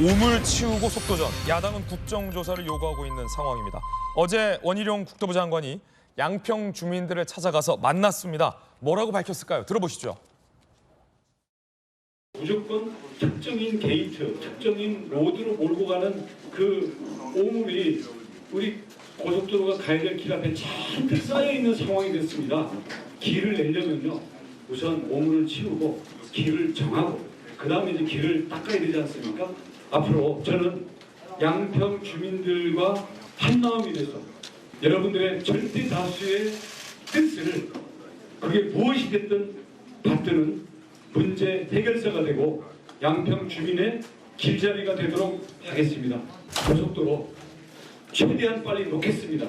오물 치우고 속도전, 야당은 국정조사를 요구하고 있는 상황입니다. 어제 원희룡 국토부 장관이 양평 주민들을 찾아가서 만났습니다. 뭐라고 밝혔을까요? 들어보시죠. 무조건 특정인 게이트, 특정인 로드로 몰고 가는 그 오물이 우리 고속도로가 가야 될 길 앞에 잔뜩 쌓여 있는 상황이 됐습니다. 길을 내려면요, 우선 오물을 치우고 길을 정하고 그 다음에 이제 길을 닦아야 되지 않습니까? 앞으로 저는 양평 주민들과 한마음이 돼서 여러분들의 절대 다수의 뜻을 그게 무엇이 됐든 받드는 문제 해결사가 되고 양평 주민의 길잡이가 되도록 하겠습니다. 고속도로 최대한 빨리 놓겠습니다.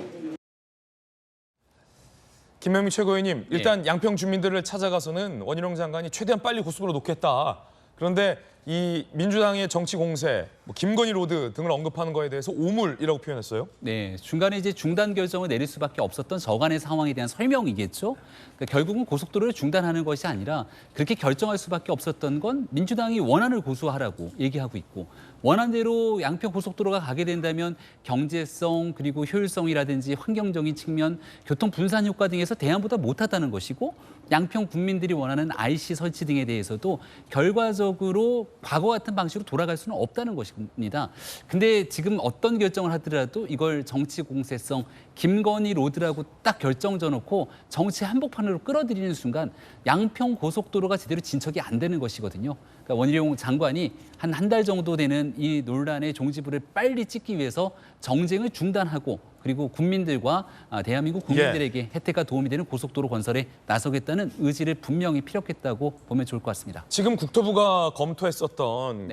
김명민 최고위원님, 일단 양평 주민들을 찾아가서는 원희룡 장관이 최대한 빨리 고속도로 놓겠다. 그런데 이 민주당의 정치 공세, 김건희 로드 등을 언급하는 거에 대해서 오물이라고 표현했어요. 네, 중간에 이제 중단 결정을 내릴 수밖에 없었던 저간의 상황에 대한 설명이겠죠. 그러니까 결국은 고속도로를 중단하는 것이 아니라 그렇게 결정할 수밖에 없었던 건 민주당이 원안을 고수하라고 얘기하고 있고, 원안대로 양평 고속도로가 가게 된다면 경제성 그리고 효율성이라든지 환경적인 측면, 교통 분산 효과 등에서 대안보다 못하다는 것이고, 양평 국민들이 원하는 IC 설치 등에 대해서도 결과적으로 과거 같은 방식으로 돌아갈 수는 없다는 것입니다. 근데 지금 어떤 결정을 하더라도 이걸 정치 공세성, 김건희 로드라고 딱 결정져 놓고 정치 한복판으로 끌어들이는 순간 양평 고속도로가 제대로 진척이 안 되는 것이거든요. 그러니까 원희룡 장관이 한 달 정도 되는 이 논란의 종지부를 빨리 찍기 위해서 정쟁을 중단하고, 그리고 국민들과 대한민국 국민들에게 혜택과 도움이 되는 고속도로 건설에 나서겠다는 의지를 분명히 피력했다고 보면 좋을 것 같습니다. 지금 국토부가 검토했었던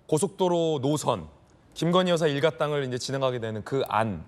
고속도로 노선, 김건희 여사 일가 땅을 이제 진행하게 되는 그 안,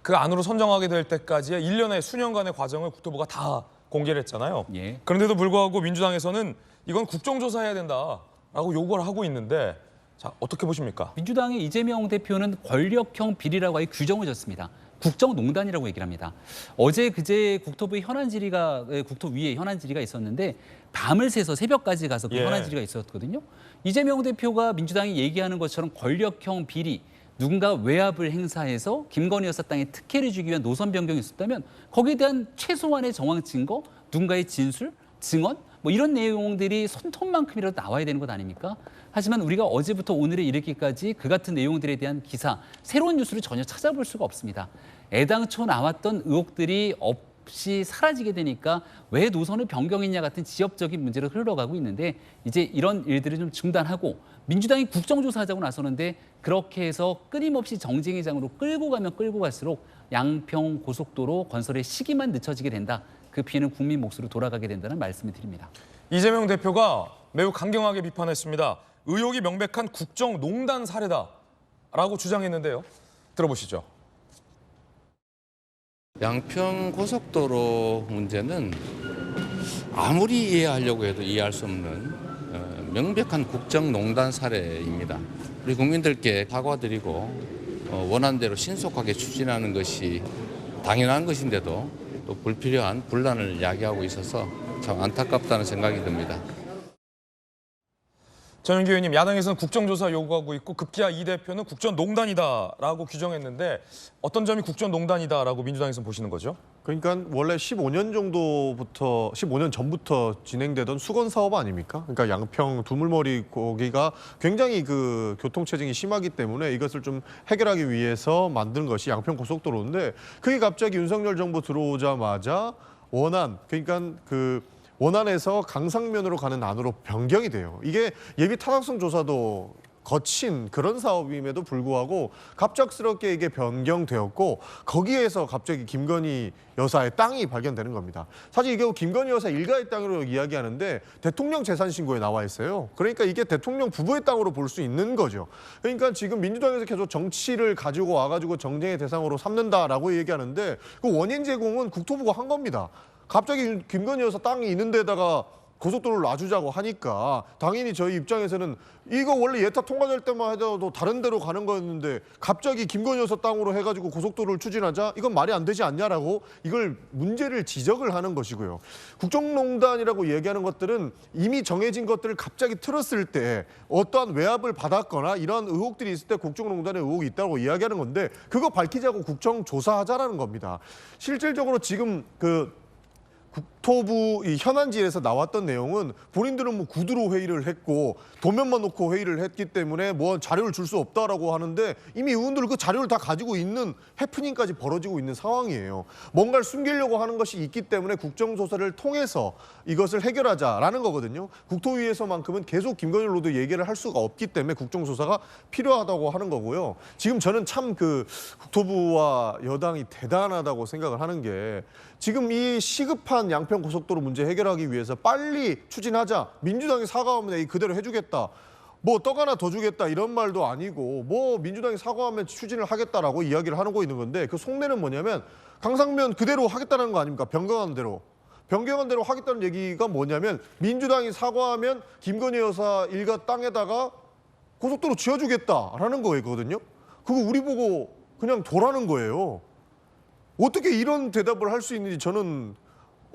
그 안으로 선정하게 될 때까지의 1년의 수년간의 과정을 국토부가 다 공개를 했잖아요. 그런데도 불구하고 민주당에서는 이건 국정조사해야 된다라고 요구를 하고 있는데, 자, 어떻게 보십니까? 민주당의 이재명 대표는 권력형 비리라고 아예 규정을 졌습니다. 국정농단이라고 얘기를 합니다. 어제 그제 국토부의 현안 질의가, 국토위에 현안 질의가 있었는데 밤을 새서 새벽까지 가서 그 현안 질의가 있었거든요. 이재명 대표가 민주당이 얘기하는 것처럼 권력형 비리, 누군가 외압을 행사해서 김건희 여사 땅에 특혜를 주기 위한 노선 변경이 있었다면 거기에 대한 최소한의 정황 증거, 누군가의 진술, 증언, 뭐 이런 내용들이 손톱만큼이라도 나와야 되는 것 아닙니까? 하지만 우리가 어제부터 오늘에 이르기까지 그 같은 내용들에 대한 기사, 새로운 뉴스를 전혀 찾아볼 수가 없습니다. 애당초 나왔던 의혹들이 없이 사라지게 되니까 왜 노선을 변경했냐 같은 지엽적인 문제로 흘러가고 있는데, 이제 이런 일들을 좀 중단하고 민주당이 국정조사하자고 나서는데 그렇게 해서 끊임없이 정쟁의 장으로 끌고 가면 끌고 갈수록 양평 고속도로 건설의 시기만 늦춰지게 된다. 그 피해는 국민 몫으로 돌아가게 된다는 말씀을 드립니다. 이재명 대표가 매우 강경하게 비판했습니다. 의혹이 명백한 국정농단 사례다라고 주장했는데요. 들어보시죠. 양평 고속도로 문제는 아무리 이해하려고 해도 이해할 수 없는 명백한 국정농단 사례입니다. 우리 국민들께 사과드리고 원안대로 신속하게 추진하는 것이 당연한 것인데도 또 불필요한 분란을 야기하고 있어서 참 안타깝다는 생각이 듭니다. 전현기 의원님, 야당에서는 국정조사 요구하고 있고 급기야 이 대표는 국정농단이다라고 규정했는데 어떤 점이 국정농단이다라고 민주당에서는 보시는 거죠? 그러니까 원래 15년 전부터 진행되던 수건 사업 아닙니까? 그러니까 양평 두물머리 거기가 굉장히 그 교통체증이 심하기 때문에 이것을 좀 해결하기 위해서 만든 것이 양평 고속도로인데, 그게 갑자기 윤석열 정부 들어오자마자 원안, 그러니까 원안에서 강상면으로 가는 안으로 변경이 돼요. 이게 예비 타당성 조사도 거친 그런 사업임에도 불구하고 갑작스럽게 이게 변경되었고, 거기에서 갑자기 김건희 여사의 땅이 발견되는 겁니다. 사실 이게 김건희 여사 일가의 땅으로 이야기하는데 대통령 재산 신고에 나와 있어요. 그러니까 이게 대통령 부부의 땅으로 볼 수 있는 거죠. 그러니까 지금 민주당에서 계속 정치를 가지고 와가지고 정쟁의 대상으로 삼는다라고 얘기하는데 그 원인 제공은 국토부가 한 겁니다. 갑자기 김건희 여사 땅이 있는 데다가 고속도로를 놔주자고 하니까 당연히 저희 입장에서는 이거 원래 예타 통과될 때만 해도 다른 데로 가는 거였는데 갑자기 김건희 여사 땅으로 해가지고 고속도로를 추진하자 이건 말이 안 되지 않냐라고 이걸 문제를 지적을 하는 것이고요. 국정농단이라고 얘기하는 것들은 이미 정해진 것들을 갑자기 틀었을 때 어떠한 외압을 받았거나 이러한 의혹들이 있을 때 국정농단의 의혹이 있다고 이야기하는 건데 그거 밝히자고 국정조사하자라는 겁니다. 실질적으로 지금 국토부 이 현안지에서 나왔던 내용은 본인들은 뭐 구두로 회의를 했고 도면만 놓고 회의를 했기 때문에 뭐 자료를 줄 수 없다라고 하는데 이미 의원들 그 자료를 다 가지고 있는 해프닝까지 벌어지고 있는 상황이에요. 뭔가를 숨기려고 하는 것이 있기 때문에 국정조사를 통해서 이것을 해결하자라는 거거든요. 국토위에서만큼은 계속 김건희로도 얘기를 할 수가 없기 때문에 국정조사가 필요하다고 하는 거고요. 지금 저는 참 국토부와 여당이 대단하다고 생각을 하는 게 지금 이 시급한 양평 고속도로 문제 해결하기 위해서 빨리 추진하자. 민주당이 사과하면 그대로 해주겠다. 뭐 떡 하나 더 주겠다 이런 말도 아니고 뭐 민주당이 사과하면 추진을 하겠다라고 이야기를 하고 있는 건데 그 속내는 뭐냐면 강상면 그대로 하겠다는 거 아닙니까? 변경한 대로. 변경한 대로 하겠다는 얘기가 뭐냐면 민주당이 사과하면 김건희 여사 일가 땅에다가 고속도로 지어주겠다라는 거거든요. 그거 우리 보고 그냥 도라는 거예요. 어떻게 이런 대답을 할 수 있는지 저는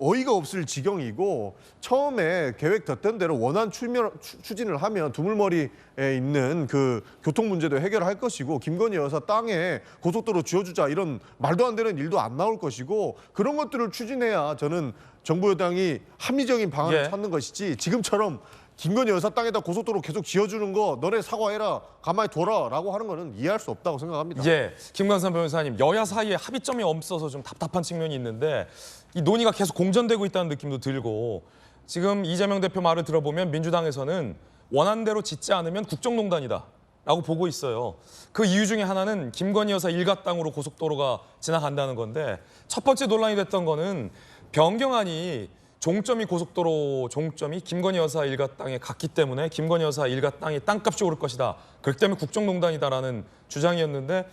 어이가 없을 지경이고 처음에 계획됐던 대로 원안 추진을 하면 두물머리에 있는 그 교통 문제도 해결할 것이고 김건희 여사 땅에 고속도로 지어주자 이런 말도 안 되는 일도 안 나올 것이고 그런 것들을 추진해야 저는 정부 여당이 합리적인 방안을 찾는 것이지 지금처럼 김건희 여사 땅에다 고속도로 계속 지어주는 거 너네 사과해라 가만히 둬라라고 하는 거는 이해할 수 없다고 생각합니다. 예, 김광삼 변호사님 여야 사이에 합의점이 없어서 좀 답답한 측면이 있는데 이 논의가 계속 공전되고 있다는 느낌도 들고 지금 이재명 대표 말을 들어보면 민주당에서는 원안대로 짓지 않으면 국정농단이다라고 보고 있어요. 그 이유 중에 하나는 김건희 여사 일가 땅으로 고속도로가 지나간다는 건데 첫 번째 논란이 됐던 거는 변경안이 종점이 고속도로 종점이 김건희 여사 일가 땅에 갔기 때문에 김건희 여사 일가 땅이 땅값이 오를 것이다. 그렇기 때문에 국정농단이다라는 주장이었는데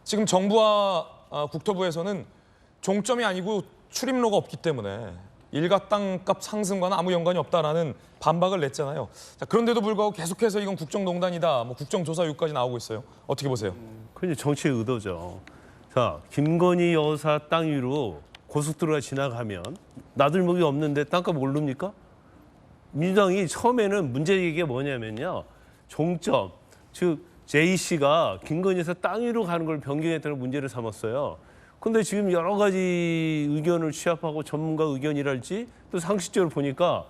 지금 정부와 국토부에서는 종점이 아니고 출입로가 없기 때문에 일가 땅값 상승과는 아무 연관이 없다라는 반박을 냈잖아요. 자, 그런데도 불구하고 계속해서 이건 국정농단이다, 뭐 국정조사 요구까지 나오고 있어요. 어떻게 보세요? 그게 정치의 의도죠. 자, 김건희 여사 땅 위로 고속도로가 지나가면 나들목이 없는데 땅값 오릅니까? 민주당이 처음에는 문제 얘기가 뭐냐면요. 종점, 즉 J씨가 김건희 여사 땅 위로 가는 걸 변경했다는 문제를 삼았어요. 근데 지금 여러 가지 의견을 취합하고 전문가 의견이랄지 또 상식적으로 보니까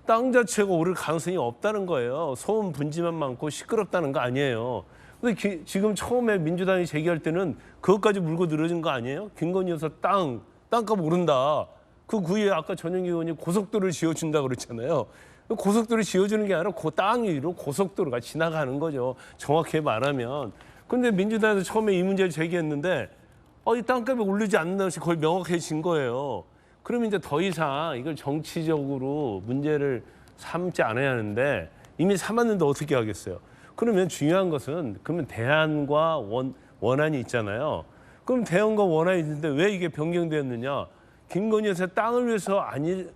땅 자체가 오를 가능성이 없다는 거예요. 소음 분지만 많고 시끄럽다는 거 아니에요. 근데 지금 처음에 민주당이 제기할 때는 그것까지 물고 늘어진 거 아니에요? 김건희 여사 땅값 오른다. 그 위에 아까 전영기 의원이 고속도로를 지어준다고 그랬잖아요. 고속도로를 지어주는 게 아니라 그 땅 위로 고속도로가 지나가는 거죠. 정확히 말하면. 근데 민주당에서 처음에 이 문제를 제기했는데 이 땅값이 오르지 않는다는 것이 거의 명확해진 거예요. 그러면 이제 더 이상 이걸 정치적으로 문제를 삼지 않아야 하는데 이미 삼았는데 어떻게 하겠어요? 그러면 중요한 것은 그러면 대안과 원안이 있잖아요. 그럼 대안과 원안이 있는데 왜 이게 변경되었느냐? 김건희 여사 땅을 위해서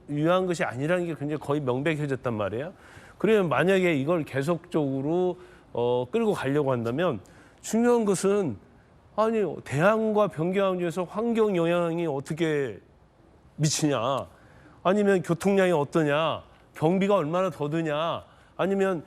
위한 것이 아니라는 게 굉장히 거의 명백해졌단 말이에요. 그러면 만약에 이걸 계속적으로 끌고 가려고 한다면 중요한 것은 대안과 변경하기 위해서 환경 영향이 어떻게 미치냐? 아니면 교통량이 어떠냐? 경비가 얼마나 더 드냐? 아니면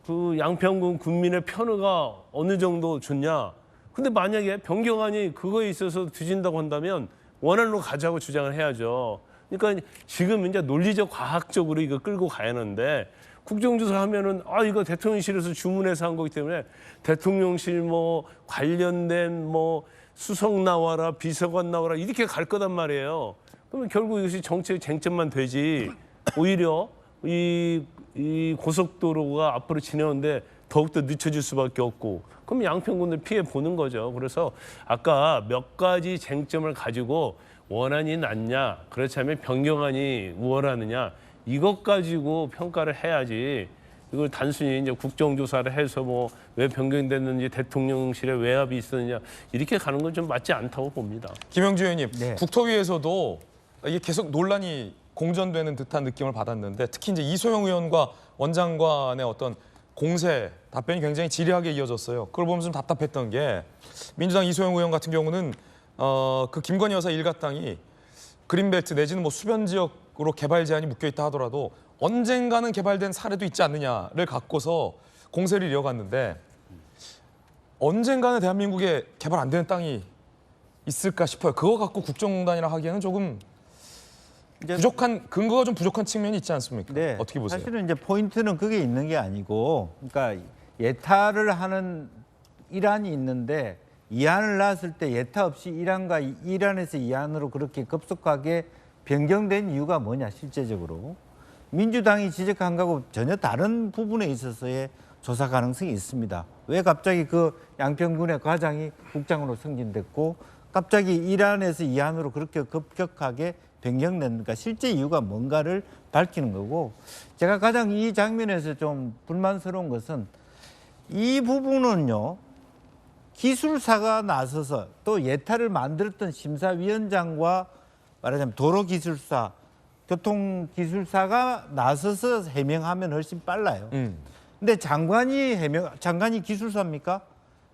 그 양평군 군민의 편의가 어느 정도 좋냐? 근데 만약에 변경안이 그거에 있어서 뒤진다고 한다면 원안으로 가자고 주장을 해야죠. 그러니까 지금 이제 논리적 과학적으로 이거 끌고 가야 하는데 국정조사 하면은 이거 대통령실에서 주문해서 한 거기 때문에 대통령실 뭐 관련된 뭐 수석 나와라 비서관 나와라 이렇게 갈 거단 말이에요. 그러면 결국 이것이 정치의 쟁점만 되지 오히려 이 고속도로가 앞으로 진행하는데 더욱더 늦춰질 수밖에 없고 그럼 양평군들 피해 보는 거죠. 그래서 아까 몇 가지 쟁점을 가지고 원안이 낫냐 그렇지 않으면 변경안이 우월하느냐 이것 가지고 평가를 해야지 이걸 단순히 이제 국정조사를 해서 뭐 왜 변경됐는지 대통령실에 외압이 있었느냐 이렇게 가는 건 좀 맞지 않다고 봅니다. 김영주 의원님, 네. 국토위에서도 이게 계속 논란이 공전되는 듯한 느낌을 받았는데 특히 이제 이소영 의원과 원장관의 어떤 공세 답변이 굉장히 지리하게 이어졌어요. 그걸 보면서 좀 답답했던 게 민주당 이소영 의원 같은 경우는 그 김건희 여사 일가 땅이 그린벨트 내지는 뭐 수변 지역으로 개발 제한이 묶여 있다 하더라도 언젠가는 개발된 사례도 있지 않느냐를 갖고서 공세를 이어갔는데 언젠가는 대한민국에 개발 안 되는 땅이 있을까 싶어요. 그거 갖고 국정농단이라 하기에는 조금 부족한 근거가 좀 부족한 측면이 있지 않습니까? 네, 어떻게 보세요? 사실은 이제 포인트는 그게 있는 게 아니고, 그러니까 예타를 하는 이란이 있는데 이안을 낳았을 때 예타 없이 이란에서 이안으로 그렇게 급속하게 변경된 이유가 뭐냐 실제적으로 민주당이 지적한 거하고 전혀 다른 부분에 있어서의 조사 가능성이 있습니다. 왜 갑자기 그 양평군의 과장이 국장으로 승진됐고 갑자기 이란에서 이안으로 그렇게 급격하게 변경됐는가 실제 이유가 뭔가를 밝히는 거고 제가 가장 이 장면에서 좀 불만스러운 것은 이 부분은요. 기술사가 나서서 또 예타를 만들었던 심사위원장과 말하자면 도로기술사, 교통기술사가 나서서 해명하면 훨씬 빨라요. 근데 장관이 기술사입니까?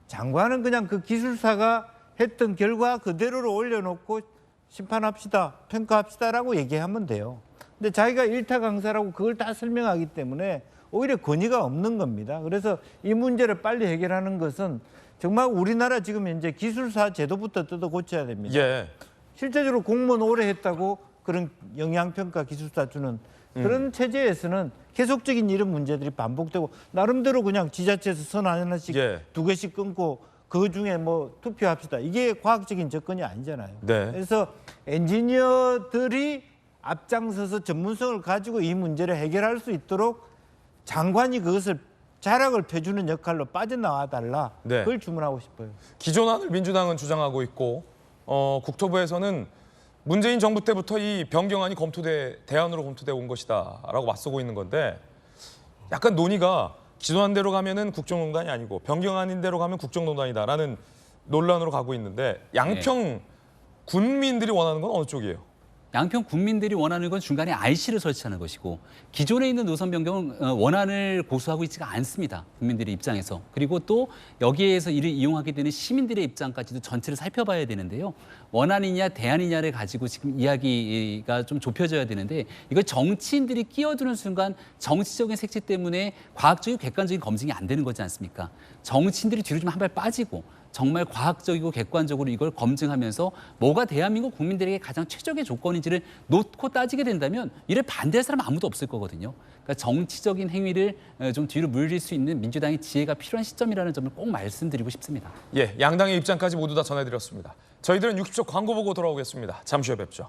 장관은 그냥 그 기술사가 했던 결과 그대로를 올려놓고 심판합시다, 평가합시다라고 얘기하면 돼요. 근데 자기가 일타 강사라고 그걸 다 설명하기 때문에 오히려 권위가 없는 겁니다. 그래서 이 문제를 빨리 해결하는 것은 정말 우리나라 지금 현재 기술사 제도부터 뜯어 고쳐야 됩니다. 예. 실제적으로 공무원 오래 했다고 그런 영양평가 기술사 주는 그런 체제에서는 계속적인 이런 문제들이 반복되고 나름대로 그냥 지자체에서 선 하나씩 예. 2개씩 끊고 그 중에 뭐 투표합시다. 이게 과학적인 접근이 아니잖아요. 네. 그래서 엔지니어들이 앞장서서 전문성을 가지고 이 문제를 해결할 수 있도록 장관이 그것을 자락을 펴주는 역할로 빠져나와 달라. 네. 그걸 주문하고 싶어요. 기존안을 민주당은 주장하고 있고 국토부에서는 문재인 정부 때부터 이 변경안이 대안으로 검토돼 온 것이다라고 맞서고 있는 건데 약간 논의가 기존안대로 가면은 국정농단이 아니고 변경안인 대로 가면 국정농단이다라는 논란으로 가고 있는데 양평 군민들이 원하는 건 어느 쪽이에요? 양평 국민들이 원하는 건 중간에 IC를 설치하는 것이고 기존에 있는 노선 변경은 원안을 고수하고 있지가 않습니다. 국민들의 입장에서. 그리고 또 여기에서 이를 이용하게 되는 시민들의 입장까지도 전체를 살펴봐야 되는데요. 원안이냐 대안이냐를 가지고 지금 이야기가 좀 좁혀져야 되는데 이걸 정치인들이 끼어드는 순간 정치적인 색채 때문에 과학적이고 객관적인 검증이 안 되는 거지 않습니까? 정치인들이 뒤로 좀 한 발 빠지고 정말 과학적이고 객관적으로 이걸 검증하면서 뭐가 대한민국 국민들에게 가장 최적의 조건인지를 놓고 따지게 된다면 이를 반대할 사람 아무도 없을 거거든요. 그러니까 정치적인 행위를 좀 뒤로 물릴 수 있는 민주당의 지혜가 필요한 시점이라는 점을 꼭 말씀드리고 싶습니다. 예, 양당의 입장까지 모두 다 전해드렸습니다. 저희들은 60초 광고 보고 돌아오겠습니다. 잠시 후에 뵙죠.